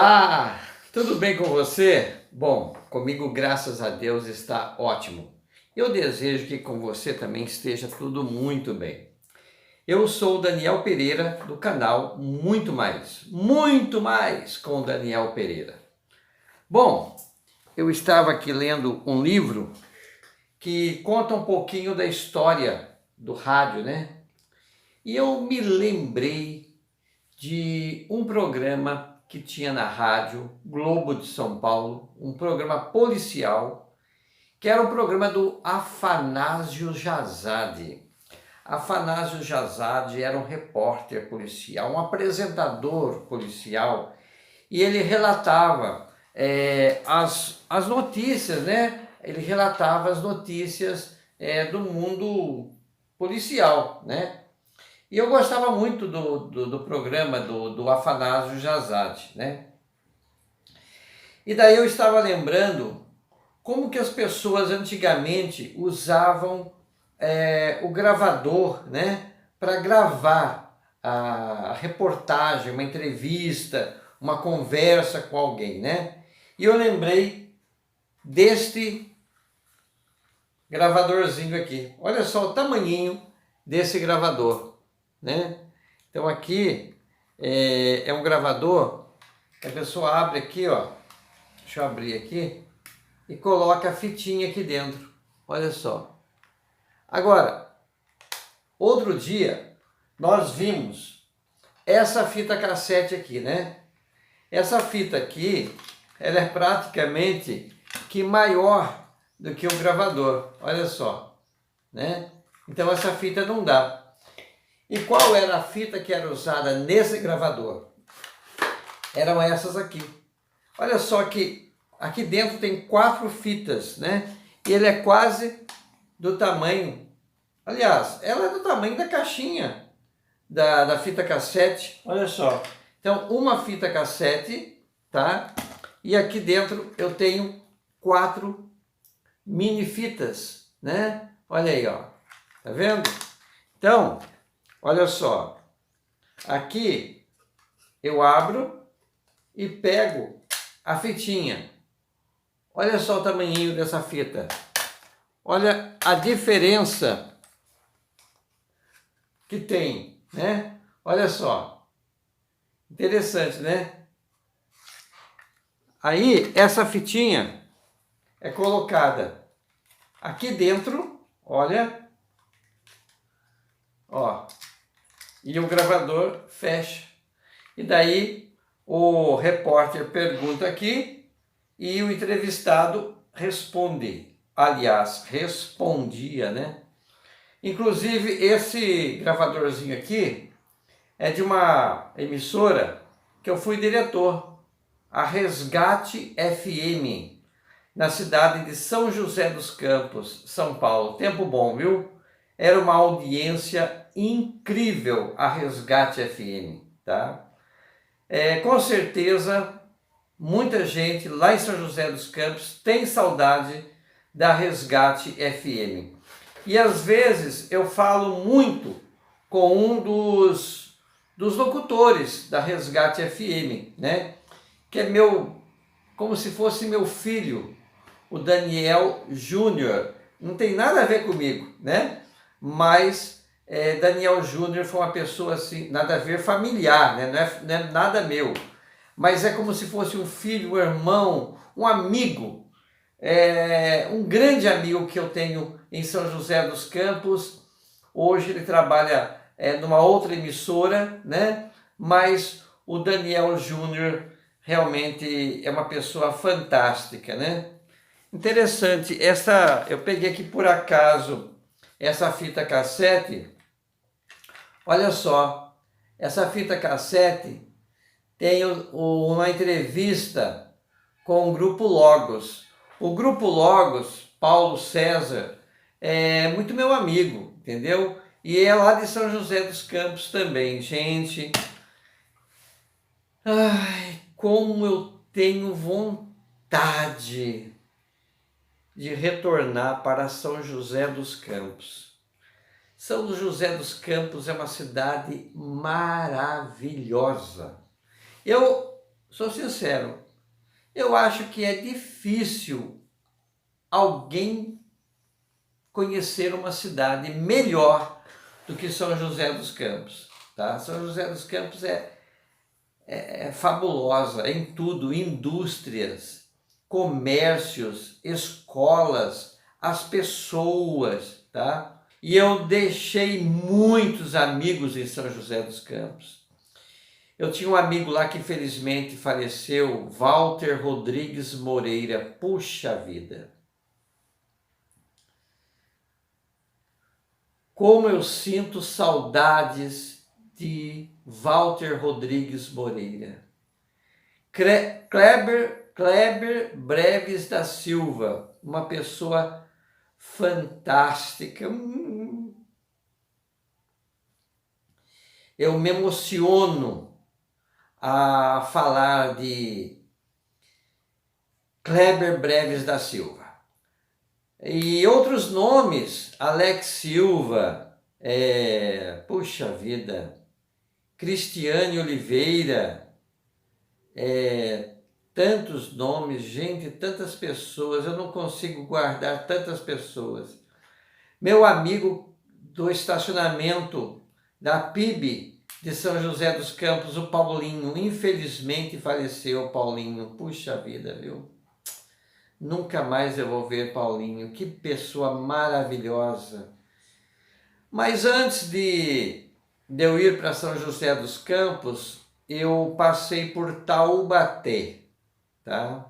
Olá, tudo bem com você? Bom, comigo, graças a Deus, está ótimo. Eu desejo que com você também esteja tudo muito bem. Eu sou o Daniel Pereira, do canal Muito Mais com Daniel Pereira. Bom, eu estava aqui lendo um livro que conta um pouquinho da história do rádio, né? E eu me lembrei de um programa que tinha na rádio Globo de São Paulo, um programa policial, que era um programa do Afanásio Jazade. Afanásio Jazade era um repórter policial, um apresentador policial, e ele relatava as notícias, né? Ele relatava as notícias do mundo policial, né? E eu gostava muito do programa do Afanásio Jazade, né? E daí eu estava lembrando como que as pessoas antigamente usavam o gravador, né? Para gravar a reportagem, uma entrevista, uma conversa com alguém, né? E eu lembrei deste gravadorzinho aqui. Olha só o tamanhinho desse gravador, né? Então aqui é um gravador que a pessoa abre aqui, ó. Deixa eu abrir aqui e coloca a fitinha aqui dentro. Olha só. Agora, outro dia nós vimos essa fita cassete aqui, né? Essa fita aqui, ela é praticamente que maior do que o gravador. Olha só, né? Então essa fita não dá. E qual era a fita que era usada nesse gravador? Eram essas aqui. Olha só que aqui dentro tem 4 fitas, né? E ele é quase do tamanho... Aliás, ela é do tamanho da caixinha da fita cassete. Olha só. Então, uma fita cassete, tá? E aqui dentro eu tenho 4 mini fitas, né? Olha aí, ó. Tá vendo? Então... olha só, aqui eu abro e pego a fitinha. Olha só o tamanhinho dessa fita. Olha a diferença que tem, né? Olha só. Interessante, né? Aí, essa fitinha é colocada aqui dentro, olha. Ó. E o gravador fecha. E daí o repórter pergunta aqui e o entrevistado responde. Aliás, respondia, né? Inclusive, esse gravadorzinho aqui é de uma emissora que eu fui diretor, a Resgate FM, na cidade de São José dos Campos, São Paulo. Tempo bom, viu? Era uma audiência incrível a Resgate FM, tá? Com certeza, muita gente lá em São José dos Campos tem saudade da Resgate FM. E às vezes eu falo muito com um dos locutores da Resgate FM, né? Que é como se fosse meu filho, o Daniel Júnior. Não tem nada a ver comigo, né? Mas Daniel Júnior foi uma pessoa assim, nada a ver familiar, né? Não é nada meu, mas é como se fosse um filho, um irmão, um amigo, um grande amigo que eu tenho em São José dos Campos. Hoje ele trabalha numa outra emissora, né? Mas o Daniel Júnior realmente é uma pessoa fantástica, né? Interessante, eu peguei aqui por acaso essa fita cassete. Olha só, essa fita cassete tem uma entrevista com o Grupo Logos. O Grupo Logos, Paulo César, é muito meu amigo, entendeu? E é lá de São José dos Campos também. Gente, ai, como eu tenho vontade de retornar para São José dos Campos. São José dos Campos é uma cidade maravilhosa. Eu sou sincero, eu acho que é difícil alguém conhecer uma cidade melhor do que São José dos Campos, tá? São José dos Campos é fabulosa em tudo, indústrias, comércios, escolas, as pessoas, tá? E eu deixei muitos amigos em São José dos Campos. Eu tinha um amigo lá que infelizmente faleceu, Walter Rodrigues Moreira. Puxa vida! Como eu sinto saudades de Walter Rodrigues Moreira. Kleber Breves da Silva, uma pessoa fantástica. Eu me emociono a falar de Kleber Breves da Silva. E outros nomes, Alex Silva, puxa vida, Cristiane Oliveira, tantos nomes, gente, tantas pessoas, eu não consigo guardar tantas pessoas. Meu amigo do estacionamento da PIB de São José dos Campos, o Paulinho, infelizmente faleceu, o Paulinho, puxa vida, viu? Nunca mais eu vou ver Paulinho, que pessoa maravilhosa. Mas antes de eu ir para São José dos Campos, eu passei por Taubaté, tá?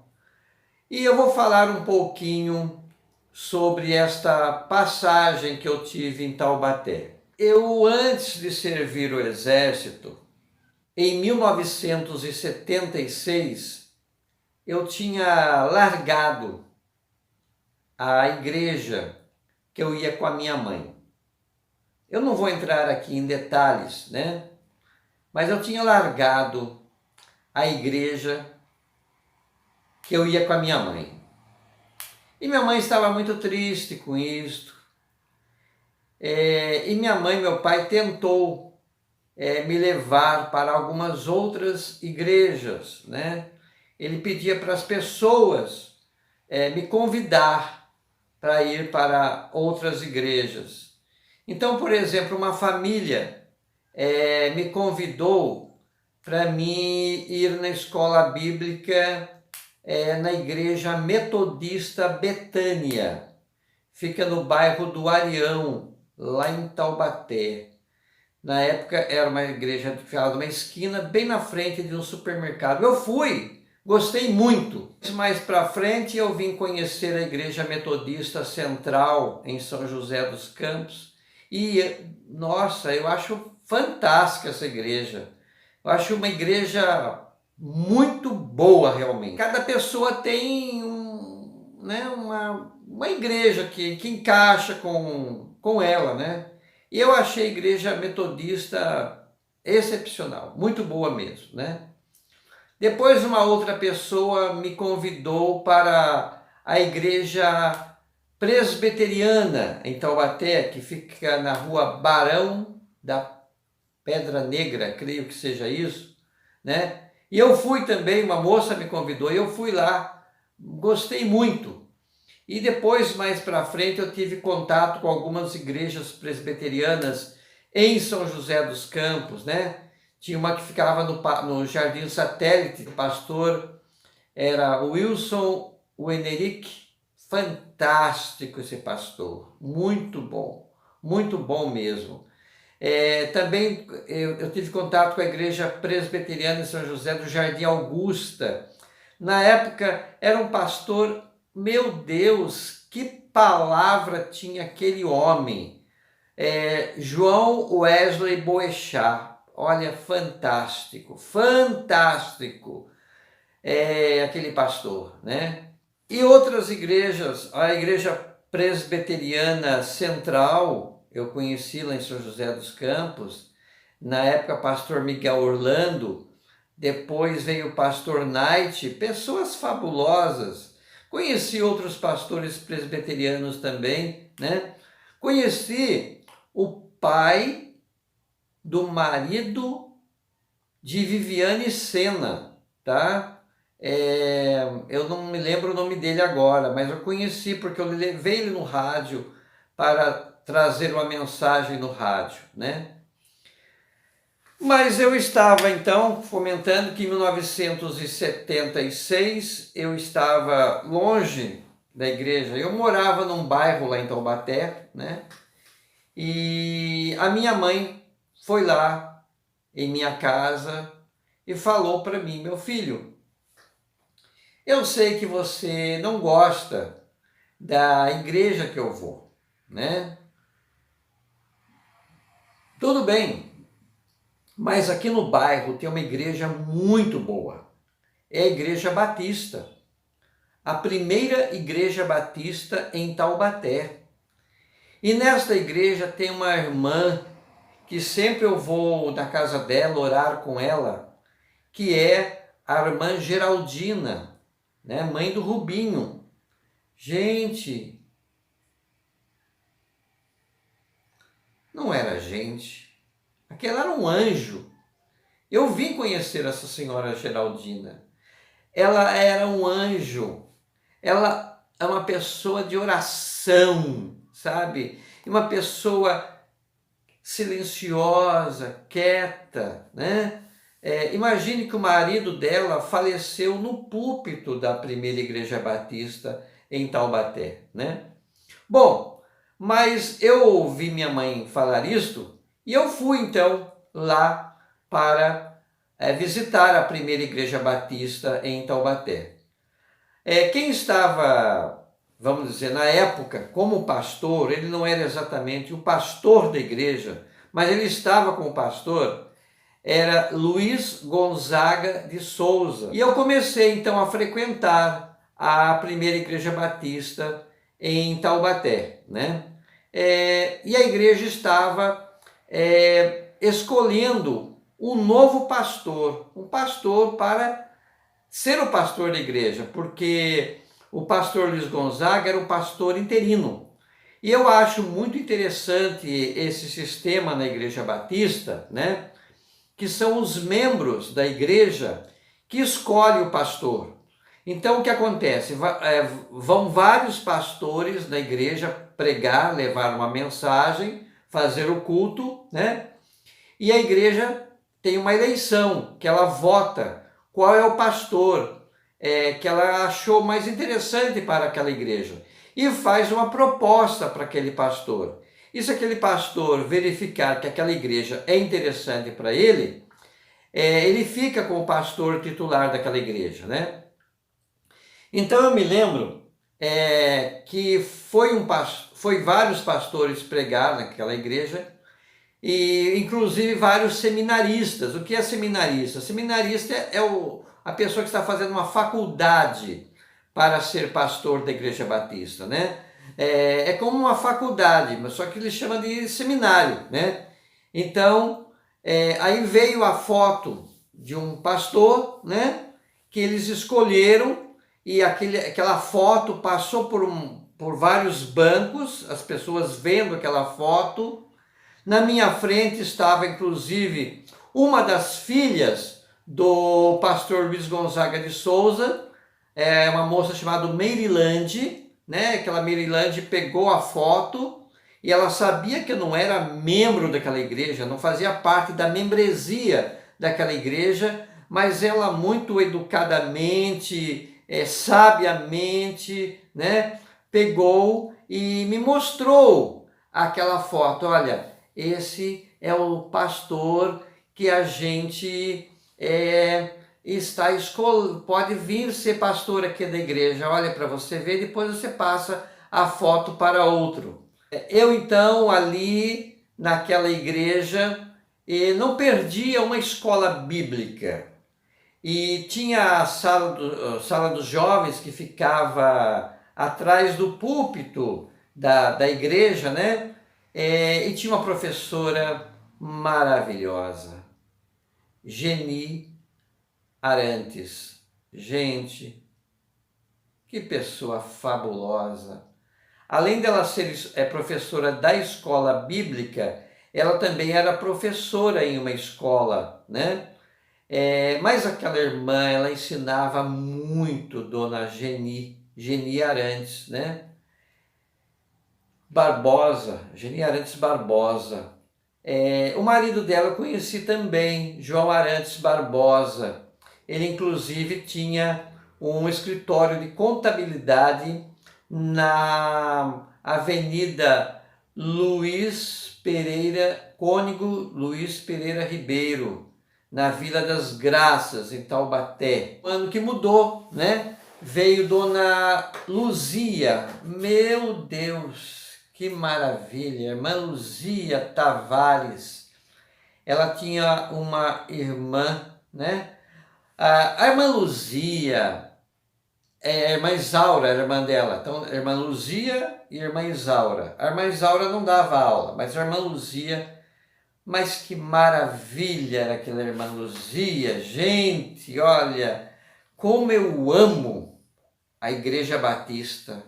E eu vou falar um pouquinho sobre esta passagem que eu tive em Taubaté. Eu, antes de servir o Exército, em 1976, eu tinha largado a igreja que eu ia com a minha mãe. Eu não vou entrar aqui em detalhes, né? Mas eu tinha largado a igreja que eu ia com a minha mãe. E minha mãe estava muito triste com isto. E minha mãe e meu pai tentou me levar para algumas outras igrejas, né? Ele pedia para as pessoas me convidar para ir para outras igrejas. Então, por exemplo, uma família me convidou para mim ir na escola bíblica na igreja metodista Betânia. Fica no bairro do Arião, lá em Taubaté. Na época era uma igreja que ficava numa esquina, bem na frente de um supermercado. Eu fui, gostei muito. Mais para frente eu vim conhecer a Igreja Metodista Central em São José dos Campos. E, nossa, eu acho fantástica essa igreja. Eu acho uma igreja muito boa realmente. Cada pessoa tem uma igreja que encaixa com ela, né? E eu achei a igreja metodista excepcional, muito boa mesmo, né? Depois uma outra pessoa me convidou para a igreja presbiteriana em Taubaté, que fica na rua Barão da Pedra Negra, creio que seja isso, né? E eu fui também, uma moça me convidou, e eu fui lá, gostei muito. E depois, mais para frente, eu tive contato com algumas igrejas presbiterianas em São José dos Campos, né? Tinha uma que ficava no Jardim Satélite, o pastor era Wilson Wenerick, fantástico esse pastor, muito bom mesmo. Também eu tive contato com a igreja presbiteriana em São José do Jardim Augusta. Na época era um pastor, meu Deus, que palavra tinha aquele homem, João Wesley Boechat. Olha, fantástico, aquele pastor, né? E outras igrejas, a igreja presbiteriana central, eu conheci lá em São José dos Campos, na época pastor Miguel Orlando, depois veio o pastor Knight, pessoas fabulosas. Conheci outros pastores presbiterianos também, né? Conheci o pai do marido de Viviane Sena, tá? Eu não me lembro o nome dele agora, mas eu conheci porque eu levei ele no rádio para trazer uma mensagem no rádio, né? Mas eu estava então fomentando que em 1976 eu estava longe da igreja. Eu morava num bairro lá em Taubaté, né? E a minha mãe foi lá em minha casa e falou para mim: meu filho, eu sei que você não gosta da igreja que eu vou, né? Tudo bem, mas aqui no bairro tem uma igreja muito boa. É a Igreja Batista, a primeira igreja batista em Taubaté. E nesta igreja tem uma irmã que sempre eu vou na casa dela orar com ela, que é a irmã Geraldina, né, mãe do Rubinho. Gente, não era gente, aquela era um anjo. Eu vim conhecer essa senhora Geraldina. Ela era um anjo. Ela é uma pessoa de oração, sabe? E uma pessoa silenciosa, quieta, né? Imagine que o marido dela faleceu no púlpito da primeira igreja batista em Taubaté, né? Bom, mas eu ouvi minha mãe falar isto e eu fui então lá para visitar a primeira igreja batista em Taubaté. Quem estava, vamos dizer, na época como pastor, ele não era exatamente o pastor da igreja, mas ele estava como pastor, era Luiz Gonzaga de Souza. E eu comecei então a frequentar a primeira igreja batista em Taubaté, né? E a igreja estava escolhendo um novo pastor, um pastor para ser o pastor da igreja, porque o pastor Luiz Gonzaga era um pastor interino. E eu acho muito interessante esse sistema na Igreja Batista, né? Que são os membros da igreja que escolhem o pastor. Então o que acontece? Vão vários pastores na igreja pregar, levar uma mensagem, fazer o culto, né? E a igreja tem uma eleição, que ela vota qual é o pastor que ela achou mais interessante para aquela igreja e faz uma proposta para aquele pastor. E se aquele pastor verificar que aquela igreja é interessante para ele, ele fica com o pastor titular daquela igreja, né? Então eu me lembro que foi vários pastores pregar naquela igreja, e inclusive vários seminaristas. O que é seminarista? Seminarista é a pessoa que está fazendo uma faculdade para ser pastor da Igreja Batista, né? É como uma faculdade, mas só que eles chamam de seminário, né? Então, aí veio a foto de um pastor, né? Que eles escolheram, e aquela foto passou por vários bancos, as pessoas vendo aquela foto. Na minha frente estava, inclusive, uma das filhas do pastor Luiz Gonzaga de Souza, uma moça chamada Merilande, né? Aquela Merilande pegou a foto e ela sabia que eu não era membro daquela igreja, não fazia parte da membresia daquela igreja, mas ela muito educadamente, sabiamente, né? Pegou e me mostrou aquela foto. Olha, esse é o pastor que a gente pode vir ser pastor aqui da igreja. Olha para você ver, depois você passa a foto para outro. Eu então ali naquela igreja não perdia uma escola bíblica. E tinha a sala dos jovens que ficava atrás do púlpito da igreja, né? E tinha uma professora maravilhosa, Geni Arantes. Gente, que pessoa fabulosa! Além dela ser professora da escola bíblica, ela também era professora em uma escola, né? Mas aquela irmã, ela ensinava muito, Dona Geni Arantes, né? Geni Arantes Barbosa. O marido dela eu conheci também, João Arantes Barbosa. Ele inclusive tinha um escritório de contabilidade na Avenida Cônigo Luiz Pereira Ribeiro, na Vila das Graças, em Taubaté. O ano que mudou, né? Veio Dona Luzia, meu Deus, que maravilha, irmã Luzia Tavares. Ela tinha uma irmã, né? A irmã Luzia, a irmã Isaura era a irmã dela. Então, a irmã Luzia e a irmã Isaura. A irmã Isaura não dava aula, mas a irmã Luzia, mas que maravilha era aquela irmã Luzia. Gente, olha, como eu amo a Igreja Batista.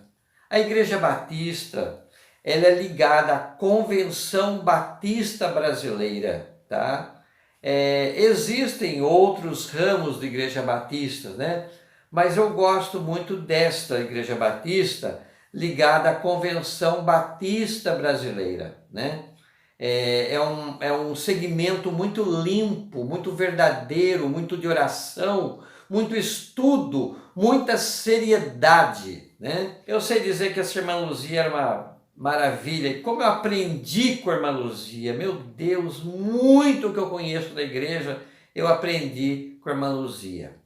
A Igreja Batista, ela é ligada à Convenção Batista Brasileira, tá? Existem outros ramos de Igreja Batista, né? Mas eu gosto muito desta Igreja Batista ligada à Convenção Batista Brasileira, né? É um segmento muito limpo, muito verdadeiro, muito de oração, muito estudo, muita seriedade, né? Eu sei dizer que essa irmã Luzia era uma maravilha, e como eu aprendi com a irmã Luzia, meu Deus, muito que eu conheço da igreja, eu aprendi com a irmã Luzia.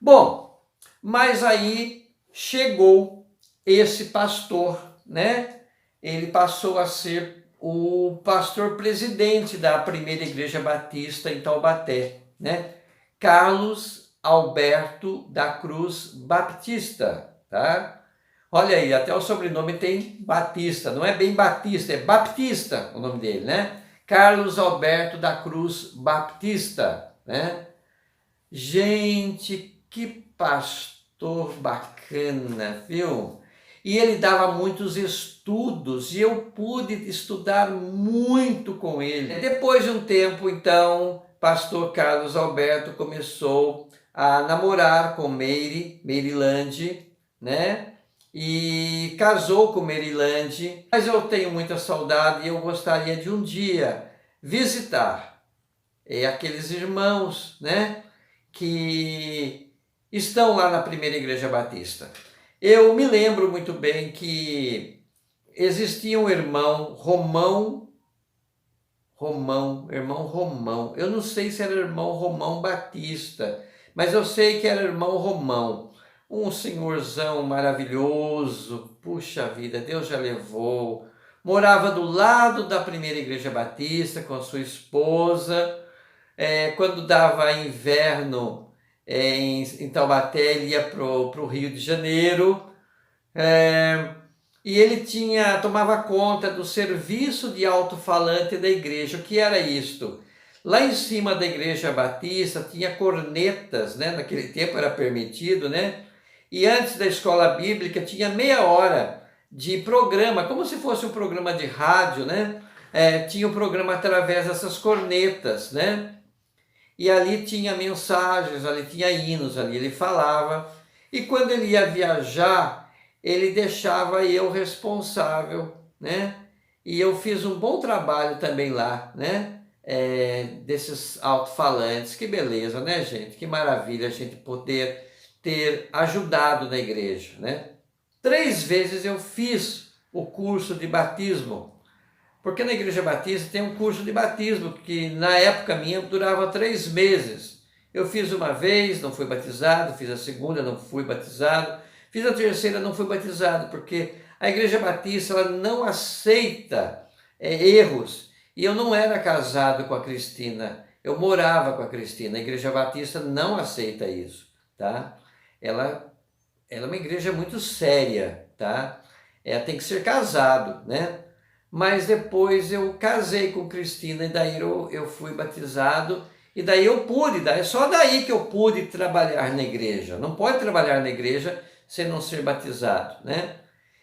Bom, mas aí chegou esse pastor, né? Ele passou a ser o pastor presidente da primeira igreja batista em Taubaté, né? Carlos Alberto da Cruz Baptista, tá? Olha aí, até o sobrenome tem Batista, não é bem Batista, é Baptista o nome dele, né? Carlos Alberto da Cruz Baptista, né? Gente, que pastor bacana, viu? E ele dava muitos estudos e eu pude estudar muito com ele. Depois de um tempo, então, pastor Carlos Alberto começou a namorar com Merilande, né? E casou com Merilande. Mas eu tenho muita saudade e eu gostaria de um dia visitar aqueles irmãos, né? Que estão lá na primeira igreja batista. Eu me lembro muito bem que existia um irmão irmão Romão. Eu não sei se era irmão Romão Batista, mas eu sei que era irmão Romão. Um senhorzão maravilhoso, puxa vida, Deus já levou. Morava do lado da primeira igreja batista com a sua esposa. Quando dava inverno em Taubaté, ele ia para o Rio de Janeiro. E ele tomava conta do serviço de alto-falante da igreja. O que era isto? Lá em cima da igreja batista tinha cornetas, né? Naquele tempo era permitido, né? E antes da escola bíblica tinha meia hora de programa, como se fosse um programa de rádio, né? Tinha o programa através dessas cornetas, né? E ali tinha mensagens, ali tinha hinos, ali ele falava. E quando ele ia viajar, ele deixava eu responsável, né? E eu fiz um bom trabalho também lá, né? Desses alto-falantes. Que beleza, né, gente? Que maravilha a gente poder ter ajudado na igreja, né? 3 vezes eu fiz o curso de batismo, porque na igreja batista tem um curso de batismo que na época minha durava 3 meses. Eu fiz uma vez, não fui batizado, fiz a segunda, não fui batizado, fiz a terceira, não fui batizado, porque a igreja batista ela não aceita erros. E eu não era casado com a Cristina, eu morava com a Cristina. A igreja batista não aceita isso, tá? Ela é uma igreja muito séria, tá? Tem que ser casado, né? Mas depois eu casei com Cristina e daí eu fui batizado e daí eu pude, é só daí que eu pude trabalhar na igreja. Não pode trabalhar na igreja sem não ser batizado, né?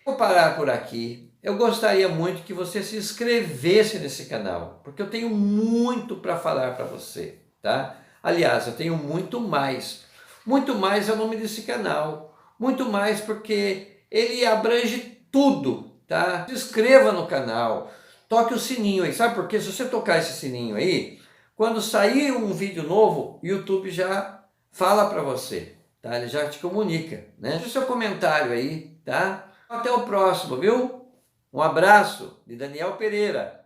Vou parar por aqui. Eu gostaria muito que você se inscrevesse nesse canal, porque eu tenho muito para falar para você, tá? Aliás, eu tenho muito mais. Muito mais é o nome desse canal. Muito mais porque ele abrange tudo, tá? Se inscreva no canal, toque o sininho aí. Sabe por quê? Se você tocar esse sininho aí, quando sair um vídeo novo, o YouTube já fala para você, tá? Ele já te comunica, né? Deixa o seu comentário aí, tá? Até o próximo, viu? Um abraço de Daniel Pereira.